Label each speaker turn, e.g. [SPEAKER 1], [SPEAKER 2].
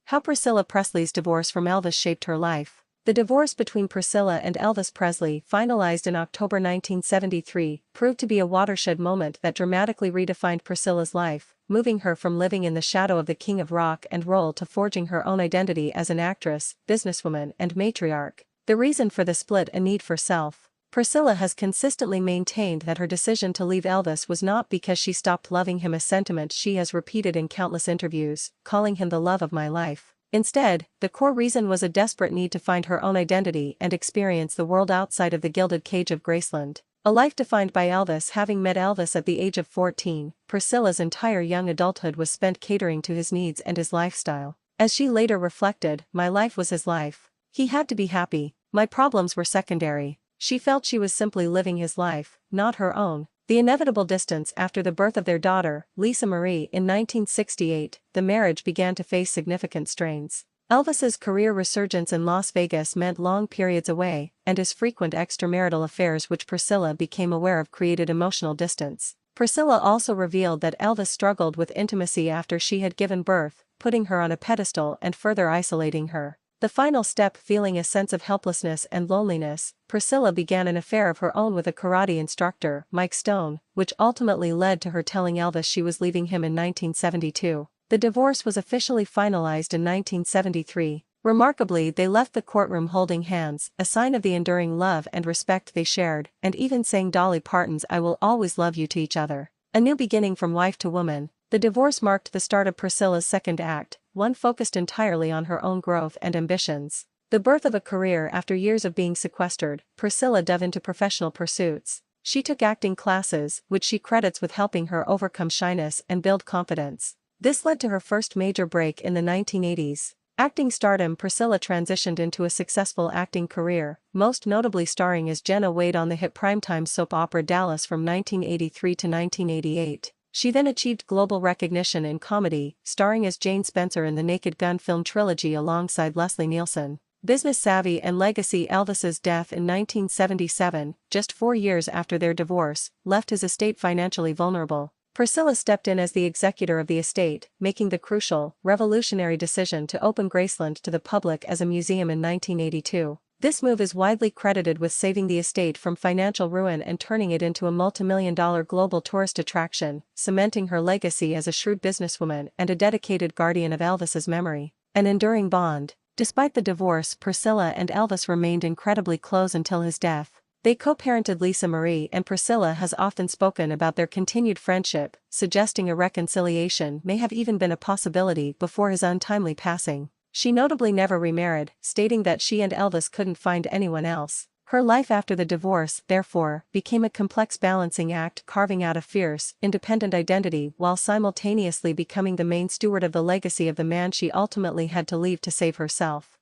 [SPEAKER 1] How Priscilla Presley's divorce from Elvis shaped her life. The divorce between Priscilla and Elvis Presley, finalized in October 1973, proved to be a watershed moment that dramatically redefined Priscilla's life, moving her from living in the shadow of the king of rock and roll to forging her own identity as an actress, businesswoman, and matriarch. The reason for the split: a need for self. Priscilla has consistently maintained that her decision to leave Elvis was not because she stopped loving him, a sentiment she has repeated in countless interviews, calling him the love of my life. Instead, the core reason was a desperate need to find her own identity and experience the world outside of the gilded cage of Graceland. A life defined by Elvis. Having met Elvis at the age of 14, Priscilla's entire young adulthood was spent catering to his needs and his lifestyle. As she later reflected, "My life was his life. He had to be happy. My problems were secondary." She felt she was simply living his life, not her own. The inevitable distance. After the birth of their daughter, Lisa Marie, in 1968, the marriage began to face significant strains. Elvis's career resurgence in Las Vegas meant long periods away, and his frequent extramarital affairs, which Priscilla became aware of, created emotional distance. Priscilla also revealed that Elvis struggled with intimacy after she had given birth, putting her on a pedestal and further isolating her. The final step: feeling a sense of helplessness and loneliness, Priscilla began an affair of her own with a karate instructor, Mike Stone, which ultimately led to her telling Elvis she was leaving him in 1972. The divorce was officially finalized in 1973. Remarkably, they left the courtroom holding hands, a sign of the enduring love and respect they shared, and even sang Dolly Parton's "I Will Always Love You" to each other. A new beginning from wife to woman. The divorce marked the start of Priscilla's second act, one focused entirely on her own growth and ambitions. The birth of a career. After years of being sequestered, Priscilla dove into professional pursuits. She took acting classes, which she credits with helping her overcome shyness and build confidence. This led to her first major break in the 1980s. Acting stardom. Priscilla transitioned into a successful acting career, most notably starring as Jenna Wade on the hit primetime soap opera Dallas from 1983 to 1988. She then achieved global recognition in comedy, starring as Jane Spencer in the Naked Gun film trilogy alongside Leslie Nielsen. Business savvy and legacy. Elvis's death in 1977, just 4 years after their divorce, left his estate financially vulnerable. Priscilla stepped in as the executor of the estate, making the crucial, revolutionary decision to open Graceland to the public as a museum in 1982. This move is widely credited with saving the estate from financial ruin and turning it into a multi-million-dollar global tourist attraction, cementing her legacy as a shrewd businesswoman and a dedicated guardian of Elvis's memory. An enduring bond. Despite the divorce, Priscilla and Elvis remained incredibly close until his death. They co-parented Lisa Marie, and Priscilla has often spoken about their continued friendship, suggesting a reconciliation may have even been a possibility before his untimely passing. She notably never remarried, stating that she and Elvis couldn't find anyone else. Her life after the divorce, therefore, became a complex balancing act, carving out a fierce, independent identity while simultaneously becoming the main steward of the legacy of the man she ultimately had to leave to save herself.